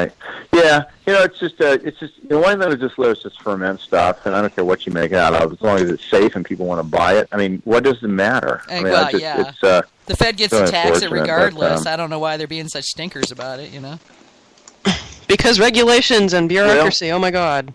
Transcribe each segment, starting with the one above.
Right. Yeah. It's just wine that just lets us ferment stuff, and I don't care what you make it out of, as long as it's safe and people want to buy it. I mean, what does it matter? I mean, it's, the Fed gets to tax it regardless. I don't know why they're being such stinkers about it. Because regulations and bureaucracy. Oh my God.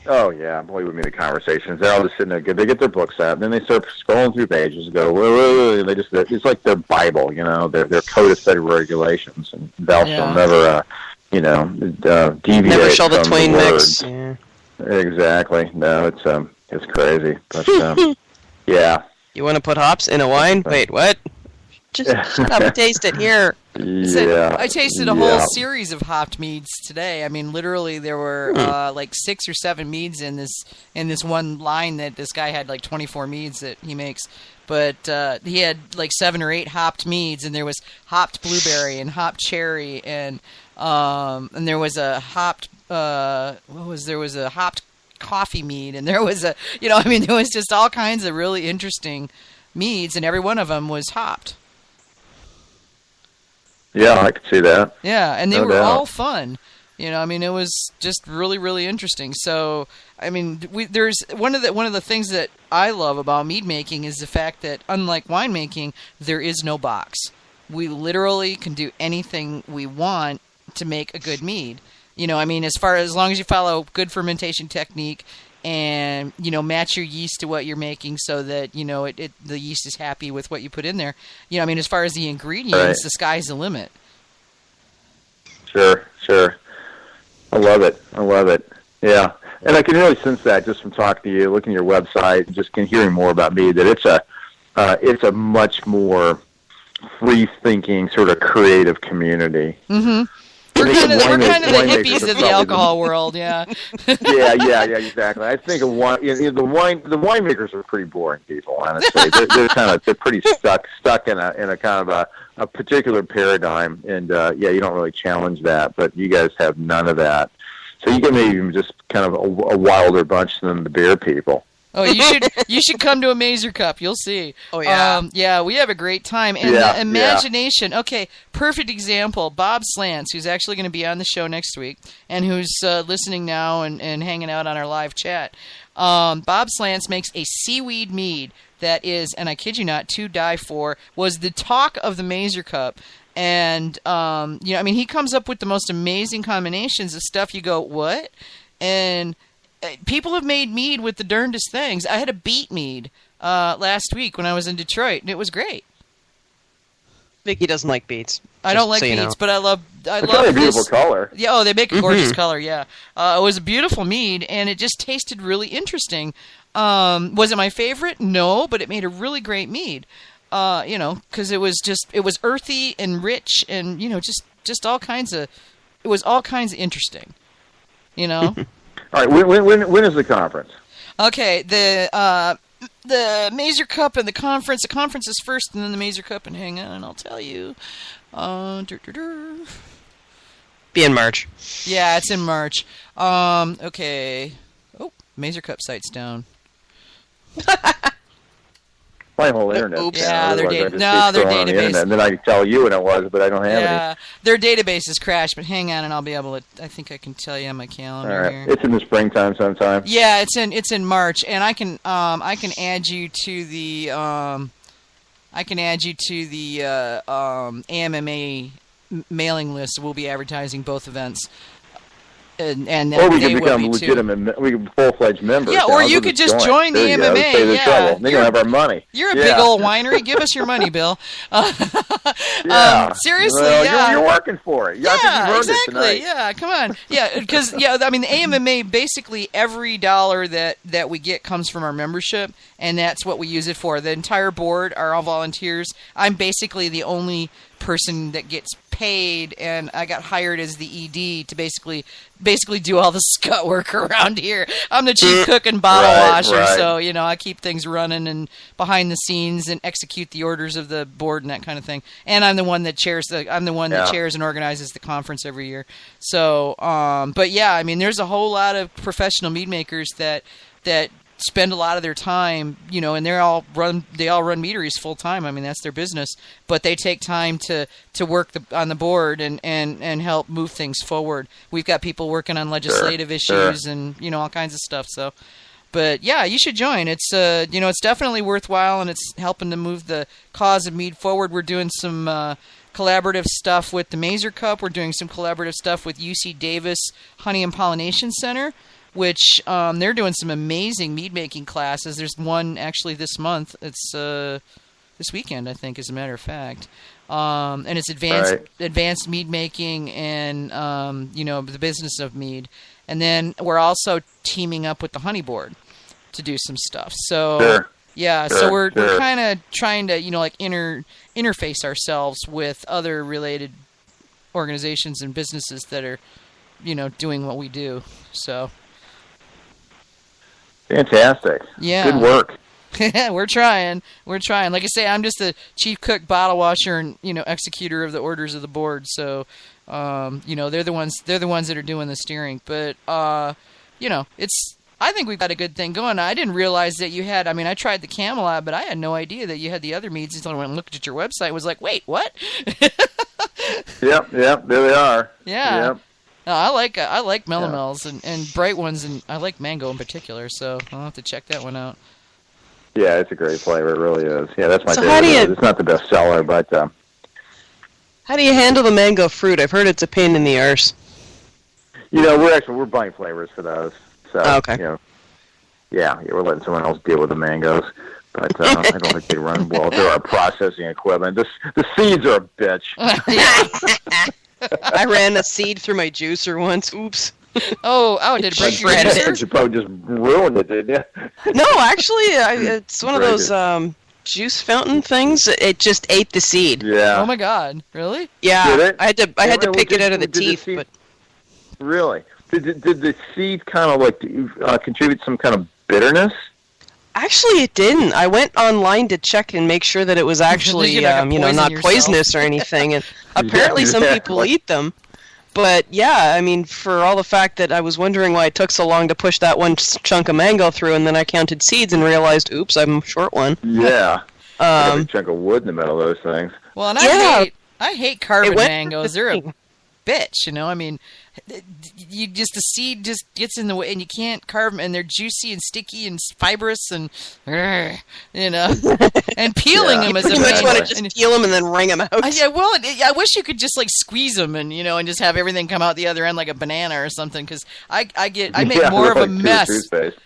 Oh yeah, boy, we mean the conversations. They're all just sitting there. They get their books out, and then they start scrolling through pages and go, whoa, they it's like their Bible, their code of federal regulations, and thou shalt never, deviate. Never shall the from twain the mix. Yeah. Exactly. No, it's crazy, but yeah. You want to put hops in a wine? Wait, what? Just shut up and taste it here. Yeah. I tasted a whole series of hopped meads today. I mean, literally, there were like 6 or 7 meads in this one line that this guy had, like 24 meads that he makes. But he had like 7 or 8 hopped meads, and there was hopped blueberry and hopped cherry, and there was a hopped there was a hopped coffee mead, and there was there was just all kinds of really interesting meads, and every one of them was hopped. Yeah, I could see that. Yeah, and they were all fun. It was just really, really interesting. So, I mean, there's one of the things that I love about mead making is the fact that, unlike winemaking, there is no box. We literally can do anything we want to make a good mead. As long as you follow good fermentation technique and, match your yeast to what you're making so that, the yeast is happy with what you put in there. As far as the ingredients, the sky's the limit. Sure. I love it. Yeah. And I can really sense that just from talking to you, looking at your website, and just hearing more about mead, that it's a much more free-thinking, sort of creative community. Mm-hmm. We're kind of the hippies of the alcohol world, yeah. yeah, exactly. I think the winemakers are pretty boring people, honestly. They're pretty stuck in a kind of a particular paradigm, and you don't really challenge that. But you guys have none of that, so you can maybe just kind of a wilder bunch than the beer people. Oh, you should come to a Mazer Cup. You'll see. Oh, yeah. Yeah, we have a great time. And the imagination. Yeah. Okay, perfect example. Bob Slants, who's actually going to be on the show next week, and who's listening now and hanging out on our live chat. Bob Slants makes a seaweed mead that is, and I kid you not, to die for, was the talk of the Mazer Cup. And, he comes up with the most amazing combinations of stuff. You go, what? And people have made mead with the darndest things. I had a beet mead last week when I was in Detroit, and it was great. Vicky doesn't like beets. I don't like beets, but I love a beautiful color. Yeah, they make a gorgeous color, yeah. It was a beautiful mead, and it just tasted really interesting. Was it my favorite? No, but it made a really great mead. Because it was earthy and rich and, just all kinds of, it was all kinds of interesting, All right, when is the conference? Okay, the Mazer Cup and the conference. The conference is first, and then the Mazer Cup. And hang on, I'll tell you. Be in March. Yeah, it's in March. Okay. Oh, Mazer Cup site's down. My whole internet. Oops. Yeah, their database. And then I could tell you when it was, but I don't have any. Their database has crashed. But hang on, and I'll be able to. I think I can tell you on my calendar. All right. Here. It's in the springtime sometime. Yeah, it's in March, and I can add you to the AMMA mailing list. We'll be advertising both events. And or we can become legitimate, we can full-fledged members. Yeah, or you could just join the MMA. Yeah, they're gonna have our money. You're a big old winery. Give us your money, Bill. Seriously, well, you're working for it. Yeah, exactly. Yeah, come on. Yeah, because the AMMA, basically every dollar that we get comes from our membership, and that's what we use it for. The entire board are all volunteers. I'm basically the only person that gets paid, and I got hired as the ED to basically do all the scut work around here. I'm the chief cook and bottle washer, so I keep things running and behind the scenes and execute the orders of the board and that kind of thing. And I'm the one that chairs and organizes the conference every year. So, but yeah, there's a whole lot of professional mead makers that spend a lot of their time, and they all run meaderies full time. I mean, that's their business, but they take time to work on the board and help move things forward. We've got people working on legislative issues and all kinds of stuff. So, but yeah, you should join. It's it's definitely worthwhile, and it's helping to move the cause of mead forward. We're doing some collaborative stuff with the Mazer Cup. We're doing some collaborative stuff with UC Davis Honey and Pollination Center, which they're doing some amazing mead making classes. There's one actually this month. It's this weekend, I think, as a matter of fact. And it's advanced mead making and the business of mead. And then we're also teaming up with the Honey Board to do some stuff. So so we're kind of trying to interface ourselves with other related organizations and businesses that are doing what we do. So. Fantastic. Yeah. Good work. We're trying. Like I say, I'm just the chief cook, bottle washer, and executor of the orders of the board. So, they're the ones that are doing the steering. But I think we've got a good thing going. I didn't realize that you had. I mean, I tried the Camelot, but I had no idea that you had the other meads until I went and looked at your website. And was like, wait, what? Yep. There they are. Yeah. Yep. No, I like Melomels and bright ones, and I like mango in particular. So I'll have to check that one out. Yeah, it's a great flavor. It really is. Yeah, that's my So favorite. It's not the best seller, but how do you handle the mango fruit? I've heard it's a pain in the arse. we're buying flavors for those. So okay. We're letting someone else deal with the mangoes. But I don't think they run well through our processing equipment. The seeds are a bitch. I ran a seed through my juicer once. Oops. Oh! Did it break your juicer? You probably just ruined it, didn't you? No, actually, it's one of those juice fountain things. It just ate the seed. Yeah. Oh my God! Really? Yeah. I had to pick it out of the teeth. But really, did the seed kind of contribute some kind of bitterness? Actually, it didn't. I went online to check and make sure that it was actually, not poisonous or anything. And apparently, some people eat them. But yeah, I mean, for all the fact that I was wondering why it took so long to push that one chunk of mango through, and then I counted seeds and realized, oops, I'm short one. Yeah. A chunk of wood in the middle of those things. Well, and I hate carving mangoes. They're a bitch, I mean, the seed just gets in the way, and you can't carve them, and they're juicy and sticky and fibrous, and and peeling them is a pain. You want to just peel them and then wring them out. I wish you could just squeeze them and and just have everything come out the other end like a banana or something, because I make more of a mess.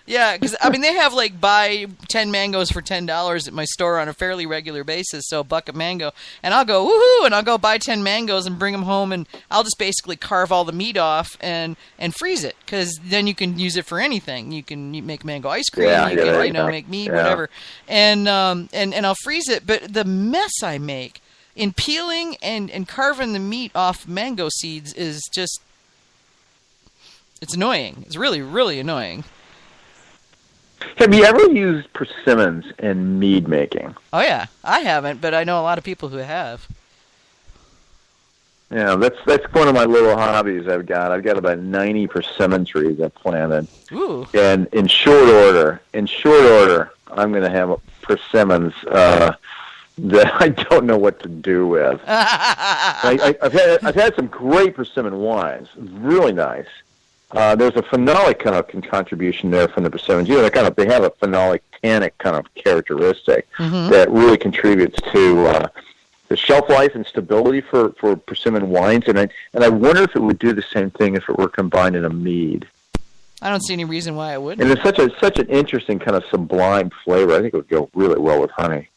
Yeah, because they have buy 10 mangoes for $10 at my store on a fairly regular basis, so a buck of mango, and I'll go woohoo, and I'll go buy 10 mangoes and bring them home, and I'll just basically carve all the meat off and freeze it, because then you can use it for anything. You can make mango ice cream, make meat, whatever, and I'll freeze it. But the mess I make in peeling and carving the meat off mango seeds is just, it's annoying. It's really, really annoying. Have you ever used persimmons in mead making? Oh yeah, I haven't, but I know a lot of people who have. Yeah, that's one of my little hobbies I've got. I've got about 90 persimmon trees I've planted. Ooh. And in short order, I'm going to have persimmons that I don't know what to do with. I've had some great persimmon wines, really nice. There's a phenolic kind of contribution there from the persimmons. They have a phenolic tannic kind of characteristic that really contributes to the shelf life and stability for persimmon wines, and I wonder if it would do the same thing if it were combined in a mead. I don't see any reason why it wouldn't. And it's such an interesting kind of sublime flavor. I think it would go really well with honey.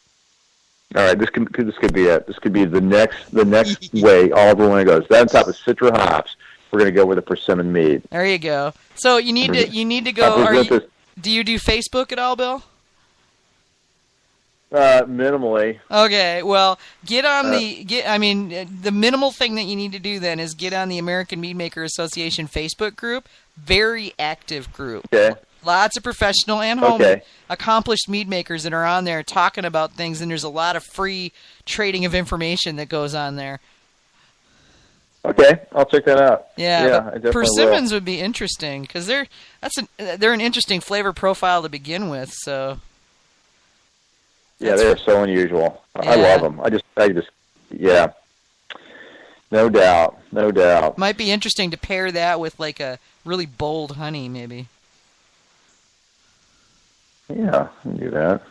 All right, this could be it. This could be the next way Oliver Winery goes. That on top of Citra hops, we're going to go with a persimmon mead. There you go. So you need to go. Do you do Facebook at all, Bill? Minimally. Okay, well, the minimal thing that you need to do then is get on the American Mead Maker Association Facebook group. Very active group. Okay. Lots of professional and home accomplished mead makers that are on there talking about things, and there's a lot of free trading of information that goes on there. Okay, I'll check that out. Yeah, I definitely persimmons will. would be interesting because they're an interesting flavor profile to begin with. So Yeah, they're so unusual. Yeah. I love them. I just, yeah. No doubt. Might be interesting to pair that with like a really bold honey, maybe. Yeah, I can do that.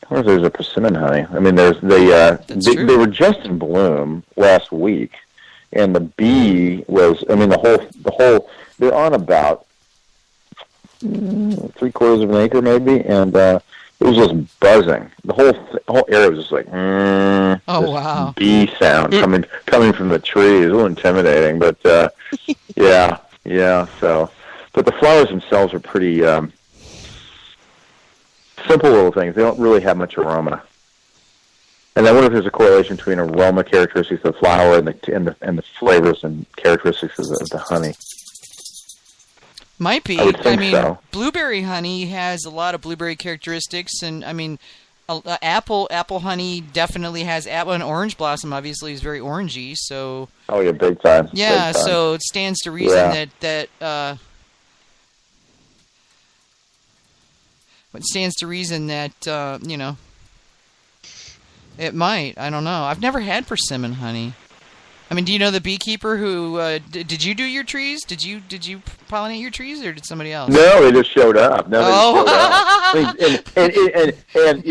I wonder if there's a persimmon honey. I mean, they were just in bloom last week, and the bee was. I mean, the whole. They're on about 3/4 of an acre, maybe, and it was just buzzing. The whole area was just like. Oh wow! Bee sound coming from the trees. A little intimidating, but yeah. So, but the flowers themselves are pretty. Simple little things. They don't really have much aroma. And I wonder if there's a correlation between aroma characteristics of the flower and the flavors and characteristics of the honey. Might be. I mean, so. Blueberry honey has a lot of blueberry characteristics, and I mean, apple honey definitely has apple, and orange blossom obviously is very orangey. So. Oh yeah, big time. Yeah, big time. so it stands to reason that it stands to reason that, it might. I don't know. I've never had persimmon honey. I mean, do you know the beekeeper who, did you do your trees? Did you pollinate your trees, or did somebody else? No, they just showed up. And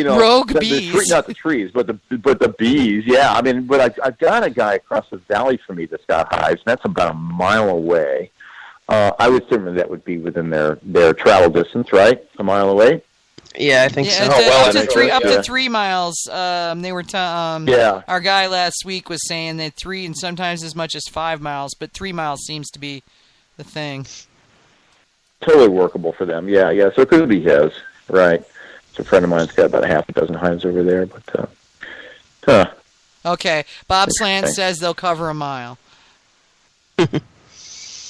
rogue bees. Not the trees, but the bees. Yeah, I mean, but I've got a guy across the valley from me that's got hives, and that's about a mile away. I would assume that would be within their travel distance, right? A mile away. Yeah, I think so. Up to 3 miles. They were our guy last week was saying that 3 and sometimes as much as 5 miles, but 3 miles seems to be the thing. Totally workable for them. Yeah. So it could be his, right? So a friend of mine's got about a half a dozen hives over there, but Okay, Bob Slant says they'll cover a mile.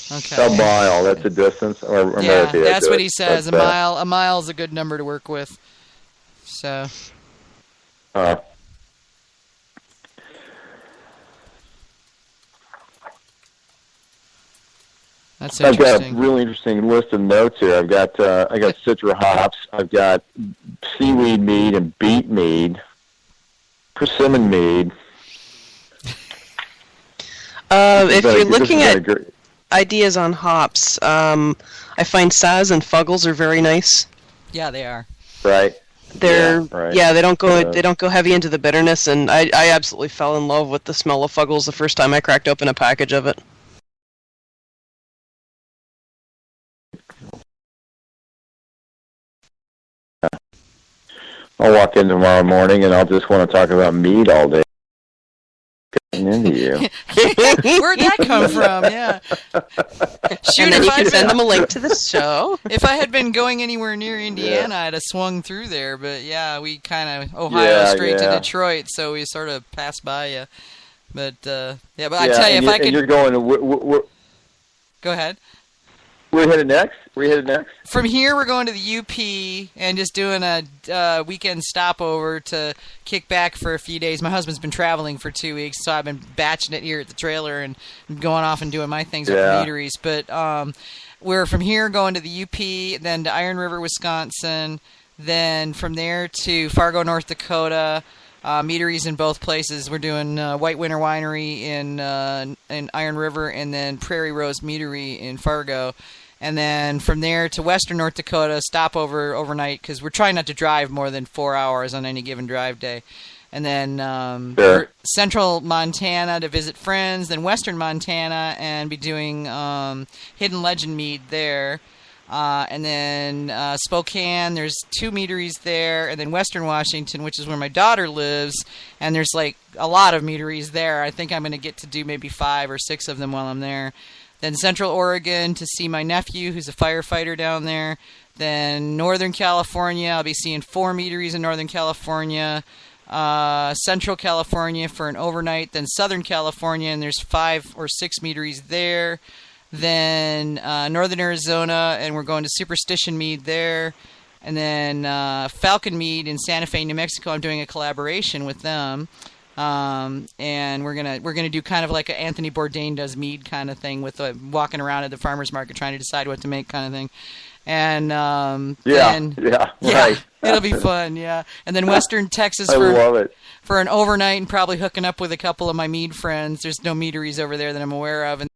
Okay. A mile, that's a distance? Or yeah, that's what he says. A mile is a good number to work with. So. That's interesting. I've got a really interesting list of notes here. I got citra hops. I've got seaweed mead and beet mead, persimmon mead. If you're looking at ideas on hops, I find Saz and Fuggles are very nice. Yeah, they are. Right. They don't go heavy into the bitterness, and I absolutely fell in love with the smell of Fuggles the first time I cracked open a package of it. I'll walk in tomorrow morning and I'll just want to talk about mead all day. Into you. Where'd that come from? Yeah. Shoot, and then you can send them a link to this show. If I had been going anywhere near Indiana, I'd have swung through there. But yeah, we kind of Ohio straight to Detroit, so we sort of passed by you. But I tell you, if I could, you're going to. Go ahead. Where are you headed next? From here, we're going to the UP and just doing a weekend stopover to kick back for a few days. My husband's been traveling for 2 weeks, so I've been batching it here at the trailer and going off and doing my things with the meaderies. But we're from here going to the UP, then to Iron River, Wisconsin, then from there to Fargo, North Dakota. Meaderies in both places. We're doing White Winter Winery in Iron River, and then Prairie Rose Meadery in Fargo. And then from there to Western North Dakota, stop overnight, because we're trying not to drive more than 4 hours on any given drive day. And then Central Montana to visit friends, then Western Montana and be doing Hidden Legend Mead there. And then Spokane, there's 2 meaderies there, and then Western Washington, which is where my daughter lives, and there's like a lot of meaderies there. I think I'm going to get to do maybe 5 or 6 of them while I'm there. Then Central Oregon to see my nephew, who's a firefighter down there. Then Northern California, I'll be seeing 4 meaderies in Northern California. Central California for an overnight. Then Southern California, and there's 5 or 6 meaderies there. Then Northern Arizona, and we're going to Superstition Mead there. And then Falcon Mead in Santa Fe, New Mexico. I'm doing a collaboration with them. And we're gonna do kind of like a Anthony Bourdain does mead kind of thing with walking around at the farmers market trying to decide what to make kind of thing. And right. It'll be fun, yeah. And then Western Texas love it. For an overnight and probably hooking up with a couple of my mead friends. There's no meaderies over there that I'm aware of. And